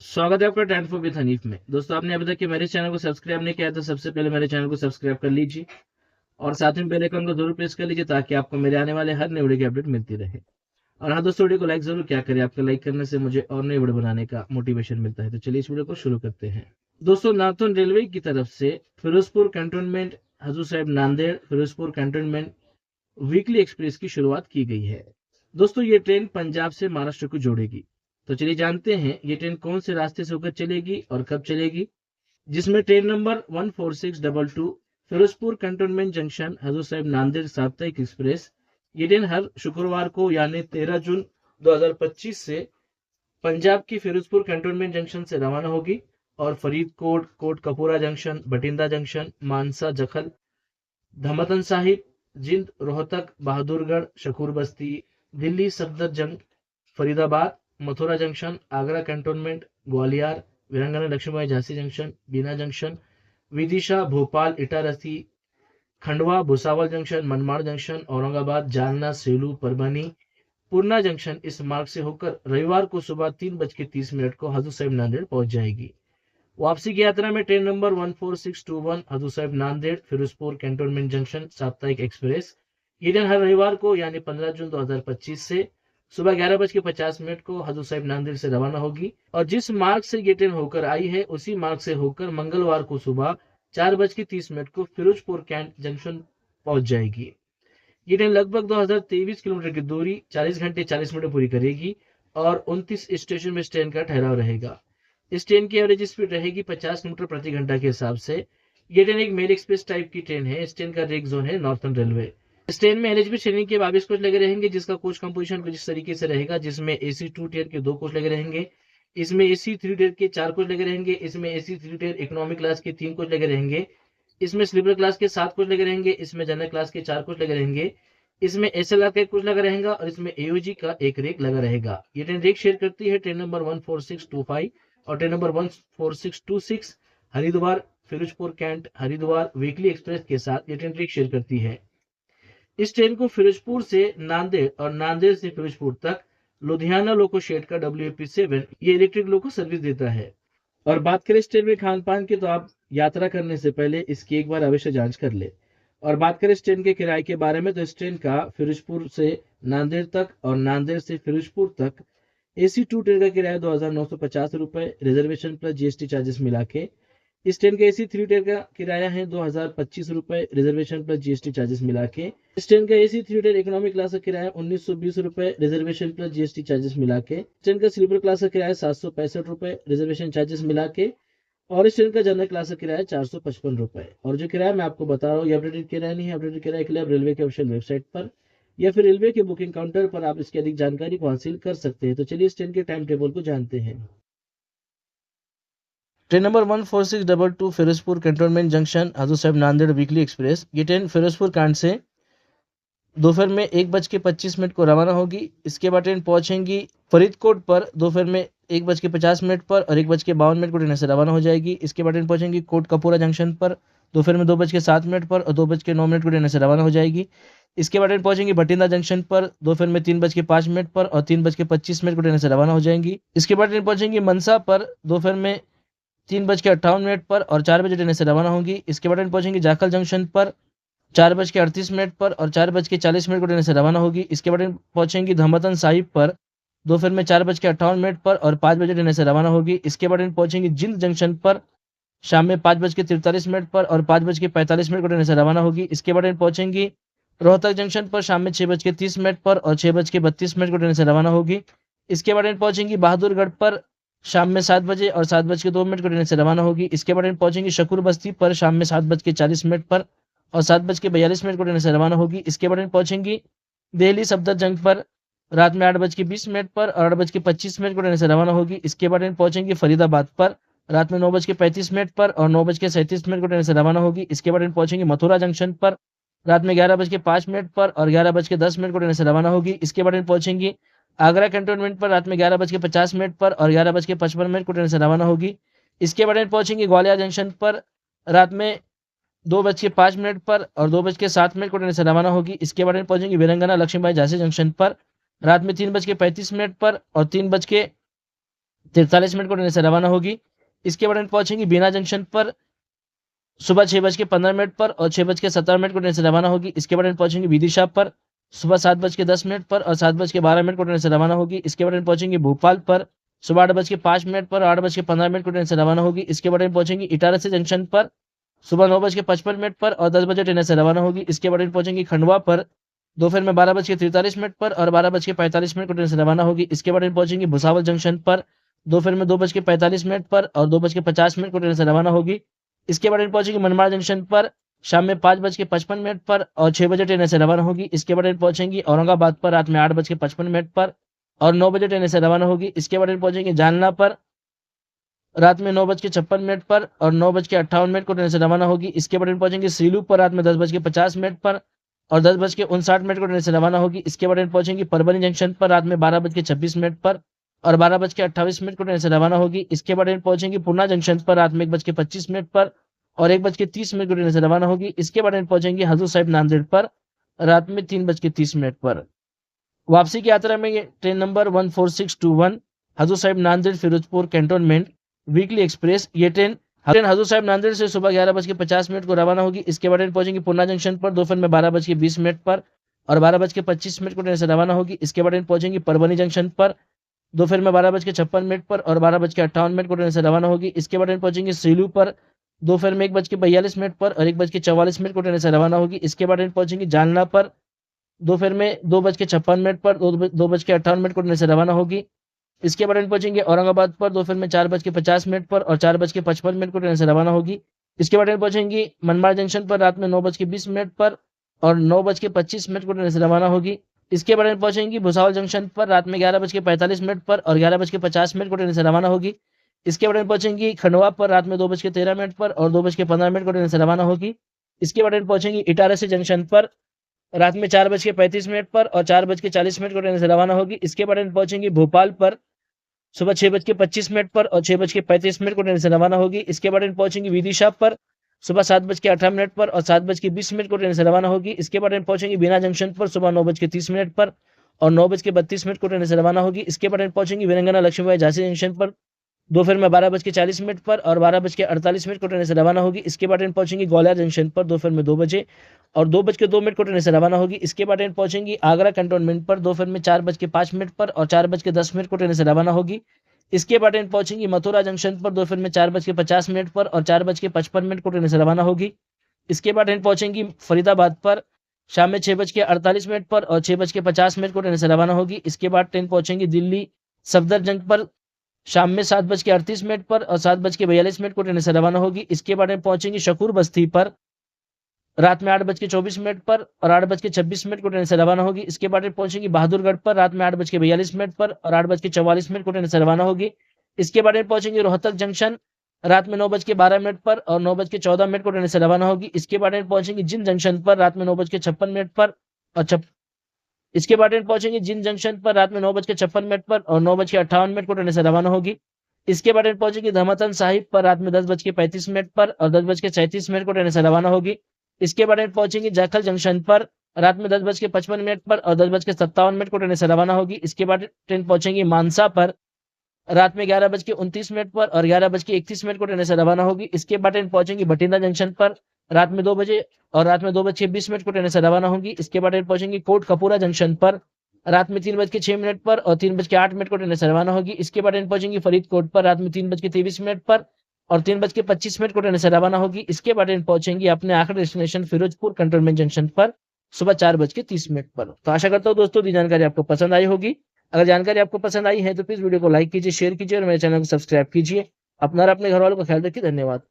स्वागत है आपका टाइम फॉर विद हनीफ में। दोस्तों, आपने अभी तक के मेरे चैनल को सब्सक्राइब नहीं किया तो सबसे पहले मेरे चैनल को सब्सक्राइब कर लीजिए और साथ में बेल आइकन को जरूर प्रेस कर लीजिए ताकि आपको मेरे आने वाले हर नए वीडियो की अपडेट मिलती रहे। और हाँ दोस्तों, वीडियो को लाइक जरूर क्या करें, आपका लाइक करने से मुझे और नई वीडियो बनाने का मोटिवेशन मिलता है। तो चलिए इस वीडियो को शुरू करते हैं। दोस्तों, नार्थन रेलवे की तरफ से Firozpur cantonment Hazur Sahib Nanded Firozpur cantonment weekly express की शुरुआत की गई है। दोस्तों, ये ट्रेन पंजाब से महाराष्ट्र को जोड़ेगी। तो चलिए जानते हैं ये ट्रेन कौन से रास्ते से होकर चलेगी और कब चलेगी। जिसमें train number 14622 Firozpur cantonment junction Hazur Sahib Nanded साप्ताहिक एक्सप्रेस, ये ट्रेन हर शुक्रवार को यानी 13 जून 2025 से पंजाब की फिरोजपुर कंटोनमेंट जंक्शन से रवाना होगी और Faridkot, Kotkapura junction, Bathinda junction, Mansa, Jakhal, Dhamtan Sahib, Jind, Rohtak, Bahadurgarh, Shakur Basti, Delhi Safdarjung, Faridabad, Mathura junction, Agra cantonment, Gwalior, Veerangana Lakshmibai Jhansi junction, Bina junction, Vidisha, Bhopal, Itarsi, Khandwa, Bhusawal junction, Manmad junction, Aurangabad, Jalna, Selu, Parbhani, Purna junction इस मार्ग से होकर रविवार को सुबह 3:30 को हजूर साहिब नांदेड़ पहुंच जाएगी। वापसी की यात्रा में train number 14621 Hazur Sahib Nanded Firozpur cantonment junction साप्ताहिक एक्सप्रेस, ये ट्रेन हर रविवार को यानी 15 जून 2025 से सुबह 11:50 को हजूर साहिब नांदेड़ से रवाना होगी और जिस मार्ग से ये ट्रेन होकर आई है उसी मार्ग से होकर मंगलवार को सुबह 4:30 को फिरोजपुर कैंट जंक्शन पहुंच जाएगी। ये ट्रेन लगभग 2023 किलोमीटर की दूरी 40 घंटे 40 मिनट पूरी करेगी और 29 स्टेशन में इस ट्रेन का ठहराव रहेगा। इस ट्रेन की एवरेज स्पीड रहेगी 50 किलोमीटर प्रति घंटा के हिसाब से। ये ट्रेन एक मेल एक्सप्रेस टाइप की ट्रेन है। इस ट्रेन का रेक जोन है नॉर्थन रेलवे। इस ट्रेन में एलएचबी श्रेणी के 22 कोच लगे रहेंगे, जिसका कोच कंपोजिशन कुछ इस तरीके से रहेगा, जिसमें एसी 2 टियर के 2 कोच लगे रहेंगे, इसमें एसी 3 टियर के 4 कोच लगे रहेंगे, इसमें एसी 3 टियर इकोनॉमिक क्लास के 3 कोच लगे रहेंगे, इसमें स्लीपर क्लास के 7 कोच लगे रहेंगे, इसमें जनरल क्लास के 4 कोच लगे रहेंगे, इसमें एसएलआर का एक कोच लगा रहेगा और इसमें एओजी का एक रेक लगा रहेगा। ये ट्रेन रेक शेयर करती है ट्रेन नंबर 14625 और train number 14626 Haridwar Firozpur cantt Haridwar weekly express के साथ ये ट्रेन रेक शेयर करती है। इस ट्रेन को फिरोजपुर से नांदेड़ और नांदेड़ से फिरोजपुर तक लुधियाना लोको शेड का WAP7 ये इलेक्ट्रिक लोको सर्विस देता है। और बात करें इस ट्रेन में खान पान की, तो आप यात्रा करने से पहले इसकी एक बार अवश्य जांच कर ले। और बात करें इस ट्रेन के किराए के बारे में, तो इस ट्रेन का फिरोजपुर से नांदेड़ तक और नांदेड़ से फिरोजपुर तक एसी 2 ट्रेन का किराया 2,950 रुपए रिजर्वेशन प्लस जीएसटी चार्जेस मिला के। इस ट्रेन का एसी 3 ट्रेन का किराया है 2,025 रुपए रिजर्वेशन प्लस जीएसटी चार्जेस मिला के। इस ट्रेन का एसी 3 ट्रेन इकोनॉमिक क्लास का किराया 1,920 रुपए रिजर्वेशन प्लस जीएसटी चार्जेस मिला के। इस ट्रेन का स्लीपर क्लास का किराया 765 रुपए रिजर्वेशन चार्जेस मिला के। और इस ट्रेन का जनरल क्लास का किराया 455 रुपए। और जो किराया मैं आपको बता रहा हूँ ये अपडेटेड किराया नहीं है। अपडेटेड किराए के लिए आप रेलवे के ऑफिशियल वेबसाइट पर या फिर रेलवे के बुकिंग काउंटर पर आप इसकी अधिक जानकारी को हासिल कर सकते हैं। तो चलिए इस ट्रेन के टाइम टेबल को जानते हैं। Train number 14622 Firozpur cantonment junction Hazur Sahib Nanded weekly express, ये ट्रेन फिरोजपुर कांड से दोपहर में 1:25 को रवाना होगी। इसके बाद ट्रेन पहुंचेंगी फरीदकोट पर दोपहर में 1:50 पर और 1:52 को ट्रेन से रवाना हो जाएगी। इसके बाद ट्रेन पहुंचेंगी कोटकपूरा जंक्शन पर दोपहर में 2:07 पर और 2:09 को ट्रेन से रवाना हो जाएगी। इसके बाद ट्रेन पहुंचेंगी बठिंडा जंक्शन पर दोपहर में 3:05 पर और 3:25 को ट्रेन से रवाना हो जाएंगी। इसके बाद ट्रेन पहुंचेंगी मनसा पर दोपहर में 3:58 पर और 4 बजे ट्रेन से रवाना होगी। इसके बाद ट्रेन पहुंचेंगी जाखल जंक्शन पर 4:38 पर और 4:40 को ट्रेन से रवाना होगी। इसके बाद ट्रेन पहुंचेंगी धमतन साहिब पर दोपहर में 4:58 पर और 5 बजे ट्रेन से रवाना होगी। इसके बाद ट्रेन पहुंचेंगी जिंद जंक्शन पर शाम में 5:43 पर और 5:45 को ट्रेन से रवाना होगी। इसके बाद ट्रेन पहुंचेंगी रोहतक जंक्शन पर शाम में 6:30 पर और 6:32 को ट्रेन से रवाना होगी। इसके बाद ट्रेन पहुंचेंगी बहादुरगढ़ पर शाम में 7 बजे और 7:02 को ट्रेन से रवाना होगी। इसके बाद ट्रेन पहुंचेंगी शकूर बस्ती पर शाम में 7:40 पर और 7:42 को ट्रेन से रवाना होगी। इसके बाद ट्रेन पहुंचेंगी दिल्ली सफदरजंग पर रात में 8:20 पर और 8:25 को ट्रेन से रवाना होगी। इसके बाद ट्रेन पहुंचेंगी फरीदाबाद पर रात में 9:35 पर और 9:37 को ट्रेन से रवाना होगी। इसके बाद ट्रेन पहुंचेंगी मथुरा जंक्शन पर रात में 11:05 पर और 11:10 को ट्रेन से रवाना होगी। इसके बाद ट्रेन पहुंचेंगी आगरा कैंटोनमेंट पर रात में 11:50 पर और 11:55 को ट्रेन से रवाना होगी। इसके बाद ट्रेन पहुंचेंगी ग्वालियर जंक्शन पर रात में 2:05 पर और 2:07 को ट्रेन से रवाना होगी। इसके बाद ट्रेन पहुंचेंगी वीरांगना लक्ष्मीबाई झांसी जंक्शन पर रात में 3:35 पर और 3:50 43 मिनट को ट्रेन से रवाना होगी। इसके बाद पहुंचेंगी बीना जंक्शन पर सुबह 6:15 पर और 6:17 को ट्रेन से रवाना होगी। इसके बाद पहुंचेंगी विदिशा पर सुबह 7:10 पर और 7:12 को ट्रेन से रवाना होगी। इसके बाद पहुंचेंगी भोपाल पर सुबह 8:05 पर 8:15 को ट्रेन से रवाना होगी। इसके बाद पहुंचेंगी इटारसी जंक्शन पर सुबह 9:55 पर और 10 बजे ट्रेन से रवाना होगी। इसके बाद पहुंचेंगी खंडवा पर दोपहर में 12:43 पर और 12:45 को ट्रेन से रवाना होगी। इसके बाद पहुंचेंगी भुसावल जंक्शन पर दोपहर में 2:45 पर और 2:50 को ट्रेन से रवाना होगी। इसके बाद पहुंचेंगी मनमाड़ जंक्शन पर शाम में 5:55 पर और 6 बजे ट्रेन से रवाना होगी। इसके बाद पहुंचेंगी औरंगाबाद पर रात में 8:55 पर और 9 बजे ट्रेन से रवाना होगी। इसके बाद पहुंचेंगे जालना पर रात में 9:56 पर और 9:58 को ट्रेन से रवाना होगी। इसके बाद पहुंचेंगे सीलू पर रात में 10:50 पर और 10:59 को ट्रेन से रवाना होगी। इसके बाद पहुंचेंगी परभनी जंक्शन पर रात में 12:26 पर और 12:28 को ट्रेन से रवाना होगी। इसके बाद पहुंचेंगी पूर्णा जंक्शन पर रात में 1:25 पर और 1:30 को ट्रेन से रवाना होगी। इसके बाद पहुंचेंगी हजूर साहिब नांदेड़ पर रात में 3:30 पर। वापसी की यात्रा में train number 14621 Hazur Sahib Nanded Firozpur cantonment weekly express, ये ट्रेन हजूर साहिब नांदेड़ से सुबह 11:50 को रवाना होगी। इसके बाद पहुंचेंगी पूर्णा जंक्शन पर दोपहर में 12:20 पर और 12:25 को ट्रेन से रवाना होगी। इसके बाद पहुंचेंगी परभनी जंक्शन पर दोपहर में 12:56 पर और 12:58 को ट्रेन से रवाना होगी। इसके बाद पहुंचेंगी सीलू पर दोपहर में 1:42 पर और 1:44 को ट्रेन से रवाना होगी। इसके बाद पहुंचेंगी जालना पर दोपहर में 2:56 पर 2:58 को ट्रेन से रवाना होगी। इसके बाद पहुंचेंगे औरंगाबाद पर दोपहर में 4:50 पर और 4:55 को ट्रेन से रवाना होगी। इसके बाद पहुंचेंगी मनमाड़ जंक्शन पर रात में 9:20 पर और 9:25 को ट्रेन से रवाना होगी। इसके बाद पहुंचेंगी भुसावल जंक्शन पर रात में 11:45 पर और 11:50 को ट्रेन से रवाना होगी। इसके बाद पहुंचेंगी खंडवा पर रात में 2:13 पर और 2:15 को ट्रेन से रवाना होगी। इसके बाद पहुंचेंगी इटारसी जंक्शन पर रात में 4:35 पर और 4:40 को ट्रेन से रवाना होगी। इसके बाद पहुंचेंगी भोपाल पर सुबह 6:25 पर और 6:35 को ट्रेन से रवाना होगी। इसके बाद पहुंचेंगी विदिशा पर सुबह 7:18 पर और 7:20 को ट्रेन से रवाना होगी। इसके बाद पहुंचेंगी बीना जंक्शन पर सुबह 9:30 पर और 9:32 को ट्रेन से रवाना होगी। इसके बाद पहुंचेंगी वीरंगना लक्ष्मीबाई झांसी जंक्शन पर दोपहर में 12:40 पर और 12:48 को ट्रेन से रवाना होगी। इसके बाद पहुंचेंगी ग्वालियर जंक्शन पर दोपहर में 2 बजे और 2:02 को ट्रेन से रवाना होगी। इसके बाद पहुंचेंगी आगरा कंटोनमेंट पर दोपहर में 4:05 पर और 4:10 को ट्रेन से रवाना होगी। इसके बाद पहुंचेंगी मथुरा जंक्शन पर दोपहर में 4:50 पर और 4:55 को ट्रेन से रवाना होगी। इसके बाद पहुंचेंगी फरीदाबाद पर शाम में 6:48 पर और 6:50 को ट्रेन से रवाना होगी। इसके बाद ट्रेन पहुंचेंगी दिल्ली सफदरजंग पर शाम में 7:38 पर और 7:42 को ट्रेन से रवाना होगी। इसके बाद पहुंचेंगी शकूर बस्ती पर रात में 8:24 पर और 8:26 को ट्रेन से रवाना होगी। इसके बाद पहुंचेंगी बहादुरगढ़ पर रात में 8:42 पर और 8:44 को ट्रेन से रवाना होगी। इसके बाद पहुंचेंगी रोहतक जंक्शन रात में 9:12 पर और 9:14 को ट्रेन से रवाना होगी। इसके बाद पहुंचेंगी जिंद जंक्शन पर रात में 9:56 पर और इसके बाद पहुंचेंगी जिंद जंक्शन पर रात में 9:56 पर और 9:58 को ट्रेन से रवाना होगी। इसके बाद पहुंचेंगी धमातन साहिब पर रात में 10:35 पर और 10:37 को ट्रेन से रवाना होगी। इसके बाद पहुंचेंगी जाखल जंक्शन पर रात में 10:55 पर और 10:57 को ट्रेन से रवाना होगी। इसके बाद ट्रेन पहुंचेंगी मानसा पर रात में 11:29 पर और 11:31 को ट्रेन से रवाना होगी। इसके बाद ट्रेन पहुंचेंगी बठिंडा जंक्शन पर रात में 2 बजे और रात में 2:20 को ट्रेन से रवाना होगी। इसके बाद ट्रेन पहुंचेंगी कोट कपूरा जंक्शन पर रात में 3:06 पर और 3:08 को ट्रेन से रवाना होगी। इसके बाद ट्रेन पहुंचेंगी फरीदकोट पर रात में 3:23 पर और 3:25 को ट्रेन से रवाना होगी। इसके बाद ट्रेन पहुंचेंगी अपने आखिरी डेस्टिनेशन फिरोजपुर कंटोनमेंट जंक्शन पर सुबह 4:30 पर। तो आशा करता हूँ दोस्तों, ये जानकारी आपको पसंद आई होगी। अगर जानकारी आपको पसंद आई है तो प्लीज वीडियो को लाइक कीजिए, शेयर कीजिए और मेरे चैनल को सब्सक्राइब कीजिए। अपना और अपने घर वालों का ख्याल रखिए। धन्यवाद।